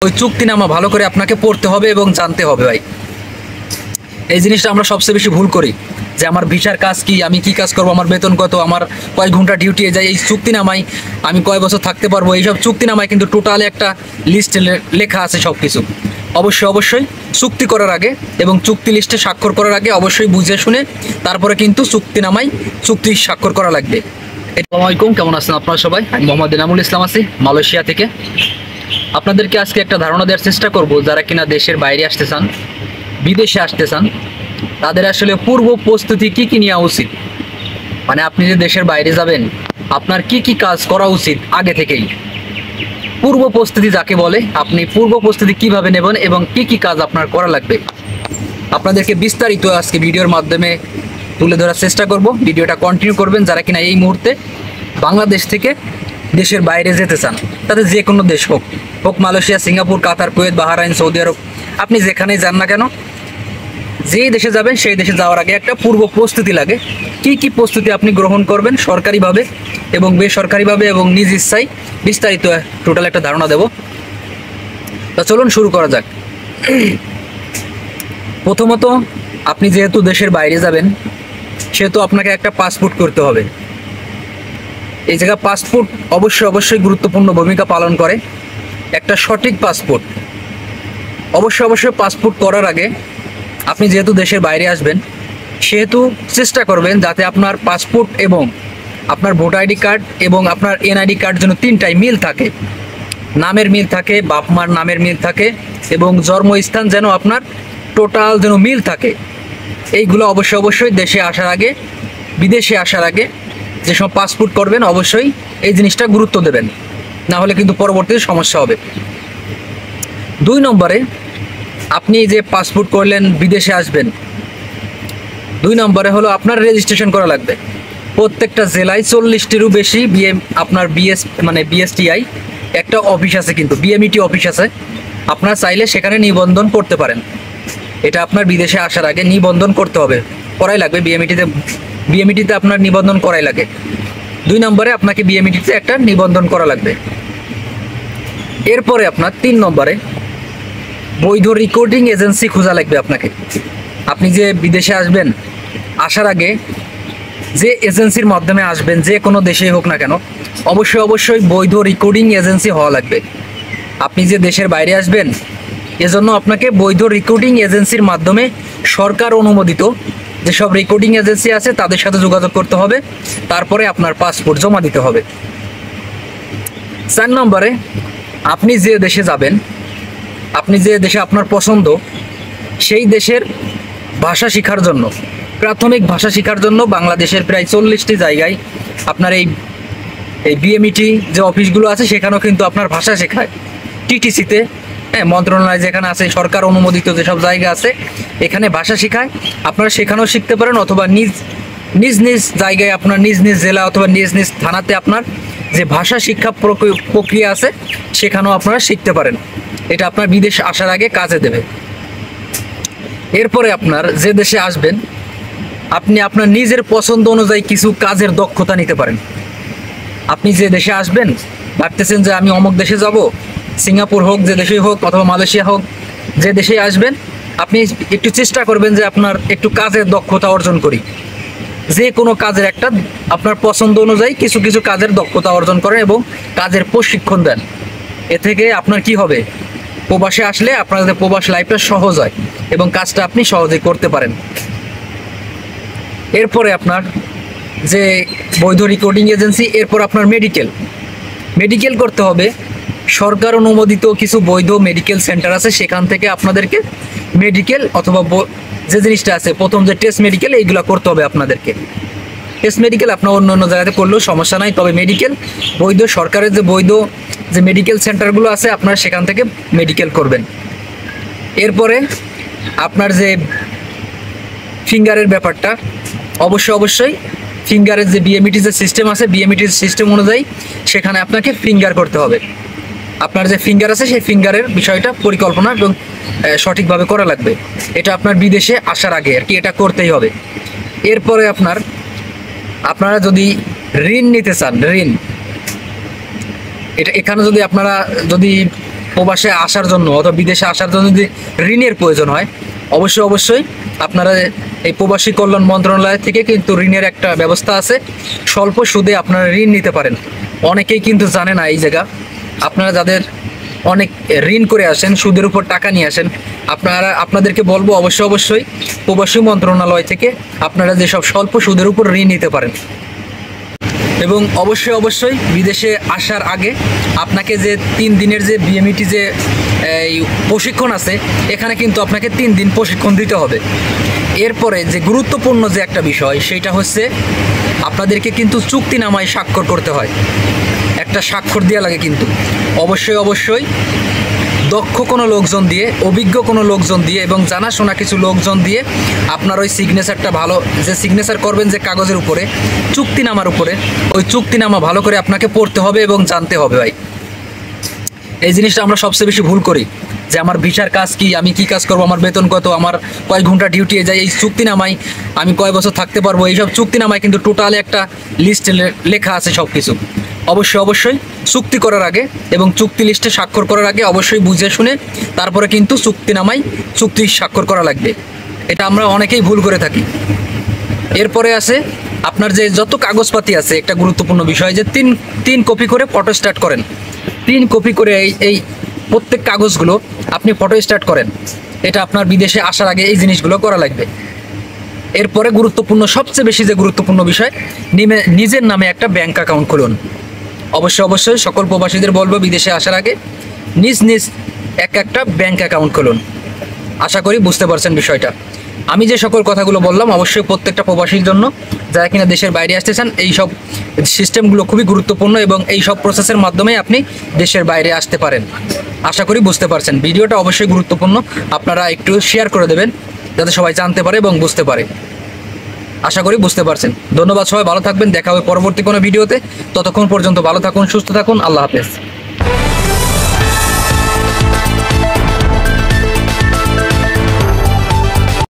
ওই চুক্তিনামা ভালো করে আপনাকে পড়তে হবে এবং জানতে হবে ভাই। এই জিনিসটা আমরা সবচেয়ে বেশি ভুল করি যে আমার ভিসার কাজ কি, আমি কি কাজ করব, আমার বেতন কত, আমার কয় ঘন্টা ডিউটি যায়, এই চুক্তিনামায় আমি কয় বছর থাকতে পারবো, এইসব চুক্তিনামায় কিন্তু টোটালি একটা লিস্ট লেখা আছে সব কিছু। অবশ্যই চুক্তি করার আগে এবং চুক্তি লিস্টে স্বাক্ষর করার আগে অবশ্যই বুঝে শুনে তারপরে কিন্তু চুক্তিনামায় চুক্তি স্বাক্ষর করা লাগবে। আসসালামু আলাইকুম, কেমন আছেন আপনারা সবাই? আমি মোহাম্মদ এনামুল ইসলাম আছি মালয়েশিয়া থেকে। আপনাদেরকে আজকে একটা ধারণা দেওয়ার চেষ্টা করব, যারা কিনা দেশের বাইরে আসতে চান, বিদেশে আসতে চান, তাদের আসলে পূর্ব প্রস্তুতি কী কী নেওয়া উচিত। মানে আপনি যে দেশের বাইরে যাবেন, আপনার কি কি কাজ করা উচিত আগে থেকেই। পূর্ব প্রস্তুতি যাকে বলে, আপনি পূর্ব প্রস্তুতি কিভাবে নেবেন এবং কি কি কাজ আপনার করা লাগবে, আপনাদেরকে বিস্তারিত আজকে ভিডিওর মাধ্যমে তুলে ধরার চেষ্টা করব। ভিডিওটা কন্টিনিউ করবেন যারা কিনা এই মুহূর্তে বাংলাদেশ থেকে দেশের বাইরে যেতে চান, তাদের যে কোনো দেশ হোক, মালয়েশিয়া, সিঙ্গাপুর, কাতার, কুয়েত, বাহরাইন, সৌদি আরব, আপনি যেখানেই যান না কেন, যেই দেশে যাবেন সেই দেশে যাওয়ার আগে একটা পূর্ব প্রস্তুতি লাগে। কি কি প্রস্তুতি আপনি গ্রহণ করবেন সরকারিভাবে এবং বেসরকারিভাবে এবং নিজ ইচ্ছায়, বিস্তারিত টোটাল একটা ধারণা দেব। তো চলুন শুরু করা যাক। প্রথমত, আপনি যেহেতু দেশের বাইরে যাবেন সেহেতু আপনাকে একটা পাসপোর্ট করতে হবে। এই জায়গায় পাসপোর্ট অবশ্যই গুরুত্বপূর্ণ ভূমিকা পালন করে। একটা সঠিক পাসপোর্ট অবশ্যই পাসপোর্ট করার আগে আপনি যেহেতু দেশের বাইরে আসবেন সেহেতু চেষ্টা করবেন যাতে আপনার পাসপোর্ট এবং আপনার ভোটার আইডি কার্ড এবং আপনার এনআইডি কার্ড যেন তিনটাই মিল থাকে, নামের মিল থাকে, বাপ মার নামের মিল থাকে এবং জন্মস্থান যেন আপনার টোটাল যেন মিল থাকে। এইগুলো অবশ্যই দেশে আসার আগে, বিদেশে আসার আগে যেসব পাসপোর্ট করবেন অবশ্যই এই জিনিসটা গুরুত্ব দেবেন, না হলে কিন্তু পরবর্তীতে সমস্যা হবে। 2 নম্বরে, আপনি যে পাসপোর্ট করলেন, বিদেশে আসবেন, 2 নম্বরে হলো আপনার রেজিস্ট্রেশন করা লাগবে। প্রত্যেকটা জেলায় 40টিরও বেশি আপনার বিএসটিআই একটা অফিস আছে, কিন্তু বিএমইটি অফিস আছে, আপনারা চাইলে সেখানে নিবন্ধন করতে পারেন। এটা আপনার বিদেশে আসার আগে নিবন্ধন করতে হবে, করাই লাগবে। বিএমইটিতে আপনার নিবন্ধন করাই লাগে। 2 নম্বরে আপনাকে বিএমইটিতে একটা নিবন্ধন করা লাগবে। এরপরে আপনার 3 নম্বরে বৈধ রেকর্ডিং এজেন্সি খোঁজা লাগবে আপনাকে। আপনি যে বিদেশে আসবেন, আসার আগে যে এজেন্সির মাধ্যমে আসবেন, যে কোনো দেশেই হোক না কেন, অবশ্যই বৈধ রেকর্ডিং এজেন্সি হওয়া লাগবে। আপনি যে দেশের বাইরে আসবেন এজন্য আপনাকে বৈধ রেকর্ডিং এজেন্সির মাধ্যমে সরকার অনুমোদিত যেসব রেকর্ডিং এজেন্সি আছে তাদের সাথে যোগাযোগ করতে হবে, তারপরে আপনার পাসপোর্ট জমা দিতে হবে। 4 নম্বরে, আপনি যে দেশে যাবেন, আপনি যে দেশে আপনার পছন্দ, সেই দেশের ভাষা শেখার জন্য, প্রাথমিক ভাষা শেখার জন্য বাংলাদেশের প্রায় 40টি জায়গায় আপনার এই বিএমইটি যে অফিসগুলো আছে সেখানেও কিন্তু আপনার ভাষা শেখায়। টিটিসিতে, মন্ত্রণালয় যেখানে আছে, সরকার অনুমোদিত যেসব জায়গা আছে এখানে ভাষা শেখায়। আপনারা সেখানেও শিখতে পারেন, অথবা নিজ জায়গায় আপনার নিজ জেলা অথবা নিজ থানাতে আপনার যে ভাষা শিক্ষা প্রক্রিয়া আছে সেখানেও আপনারা শিখতে পারেন। এটা আপনার বিদেশ আসার আগে কাজে দেবে। এরপরে আপনার যে দেশে আসবেন, আপনি আপনার নিজের পছন্দ অনুযায়ী কিছু কাজের দক্ষতা নিতে পারেন। আপনি যে দেশে আসবেন, ভাবতেছেন যে আমি অমুক দেশে যাব, সিঙ্গাপুর হোক, যে দেশেই হোক, অথবা মালয়েশিয়া হোক, যে দেশে আসবেন আপনি একটু চেষ্টা করবেন যে আপনার একটু কাজের দক্ষতা অর্জন করি। যে কোনো কাজের একটা আপনার পছন্দ অনুযায়ী কিছু কাজের দক্ষতা অর্জন করেন এবং কাজের প্রশিক্ষণ দেন। এ থেকে আপনার কি হবে, প্রবাসে আসলে আপনাদের প্রবাস লাইফটা সহজ হয় এবং কাজটা আপনি সহজেই করতে পারেন। এরপরে আপনার যে বৈধ রেকর্ডিং এজেন্সি, এরপর আপনার মেডিকেল করতে হবে। সরকার অনুমোদিত কিছু বৈধ মেডিকেল সেন্টার আছে, সেখান থেকে আপনাদেরকে মেডিকেল অথবা যে জিনিসটা আছে প্রথম যে টেস্ট মেডিকেল, এইগুলো করতে হবে আপনাদেরকে। টেস্ট মেডিকেল আপনার অন্য জায়গাতে করলেও সমস্যা নাই, তবে মেডিকেল বৈধ সরকারের যে মেডিকেল সেন্টারগুলো আছে আপনারা সেখান থেকে মেডিকেল করবেন। এরপরে আপনার যে ফিঙ্গারের ব্যাপারটা, অবশ্যই ফিঙ্গারের যে বিএমইটি যে সিস্টেম আছে, বিএমইটির সিস্টেম অনুযায়ী সেখানে আপনাকে ফিঙ্গার করতে হবে। আপনার যে ফিঙ্গার আছে সেই ফিঙ্গারের বিষয়টা পরিকল্পনা এবং সঠিকভাবে করা লাগবে। এটা আপনার বিদেশে আসার আগে আর কি, এটা করতেই হবে। এরপরে আপনারা যদি ঋণ নিতে চান, ঋণ, এটা এখানে যদি আপনারা প্রবাসে আসার জন্য অথবা বিদেশে আসার জন্য যদি ঋণের প্রয়োজন হয়, অবশ্যই আপনারা এই প্রবাসী কল্যাণ মন্ত্রণালয় থেকে কিন্তু ঋণের একটা ব্যবস্থা আছে। স্বল্প সুদে আপনারা ঋণ নিতে পারেন। অনেকেই কিন্তু জানে না এই জায়গা। আপনারা যাদের অনেক ঋণ করে আসেন, সুদের উপর টাকা নিয়ে আসেন, আপনাদেরকে বলবো অবশ্যই প্রবাসী মন্ত্রণালয় থেকে আপনারা যেসব স্বল্প সুদের উপর ঋণ নিতে পারেন। এবং অবশ্যই বিদেশে আসার আগে আপনাকে যে 3 দিনের যে বিএমইটি যে এই প্রশিক্ষণ আছে, এখানে কিন্তু আপনাকে 3 দিন প্রশিক্ষণ দিতে হবে। এরপরে যে গুরুত্বপূর্ণ যে একটা বিষয়, সেটা হচ্ছে আপনাদেরকে কিন্তু চুক্তিনামায় স্বাক্ষর করতে হয়। একটা স্বাক্ষর দেওয়া লাগে কিন্তু অবশ্যই দক্ষ কোনো লোকজন দিয়ে, অভিজ্ঞ কোনো লোকজন দিয়ে এবং জানাশোনা কিছু লোকজন দিয়ে আপনার ওই সিগনেচারটা ভালো, যে সিগনেচার করবেন যে কাগজের উপরে, চুক্তিনামার উপরে, ওই চুক্তিনামা ভালো করে আপনাকে পড়তে হবে এবং জানতে হবে ভাই। এই জিনিসটা আমরা সবচেয়ে বেশি ভুল করি, যে আমার ভিসার কাজ কি, আমি কি কাজ করব, আমার বেতন কত, আমার কয় ঘন্টা ডিউটি যায়, এই চুক্তিনামায় আমি কয় বছর থাকতে পারবো, এইসব চুক্তিনামায় কিন্তু টোটালি একটা লিস্ট লেখা আছে সব কিছু। অবশ্যই চুক্তি করার আগে এবং চুক্তি লিস্টে স্বাক্ষর করার আগে অবশ্যই বুঝে শুনে তারপরে কিন্তু চুক্তিনামায় চুক্তি স্বাক্ষর করা লাগবে। এটা আমরা অনেকেই ভুল করে থাকি। এরপরে আছে আপনার যে যত কাগজপাতি আছে, একটা গুরুত্বপূর্ণ বিষয় যে 3 কপি করে ফটো স্টার্ট করেন। 3 কপি করে এই প্রত্যেক কাগজগুলো আপনি ফটো স্টার্ট করেন। এটা আপনার বিদেশে আসার আগে এই জিনিসগুলো করা লাগবে। এরপরে গুরুত্বপূর্ণ, সবচেয়ে বেশি যে গুরুত্বপূর্ণ বিষয়, নিজের নামে একটা ব্যাংক অ্যাকাউন্ট খুলুন। অবশ্যই সকল প্রবাসীদের বলবো বিদেশে আসার আগে নিজ একটা ব্যাংক অ্যাকাউন্ট খুলুন। আশা করি বুঝতে পারছেন বিষয়টা। আমি যে সকল কথাগুলো বললাম অবশ্যই প্রত্যেকটা প্রবাসীর জন্য, যারা কিনা দেশের বাইরে আসতে চান, এই সব সিস্টেমগুলো খুবই গুরুত্বপূর্ণ এবং এই সব প্রসেসের মাধ্যমে আপনি দেশের বাইরে আসতে পারেন। আশা করি বুঝতে পারছেন। ভিডিওটা অবশ্যই গুরুত্বপূর্ণ, আপনারা একটু শেয়ার করে দেবেন যাতে সবাই জানতে পারে এবং বুঝতে পারে। আশা করি বুঝতে পারছেন। ধন্যবাদ, সবাই ভালো থাকবেন। দেখা হবে পরবর্তী কোনো ভিডিওতে। ততক্ষণ পর্যন্ত ভালো থাকুন, সুস্থ থাকুন। আল্লাহ হাফেজ।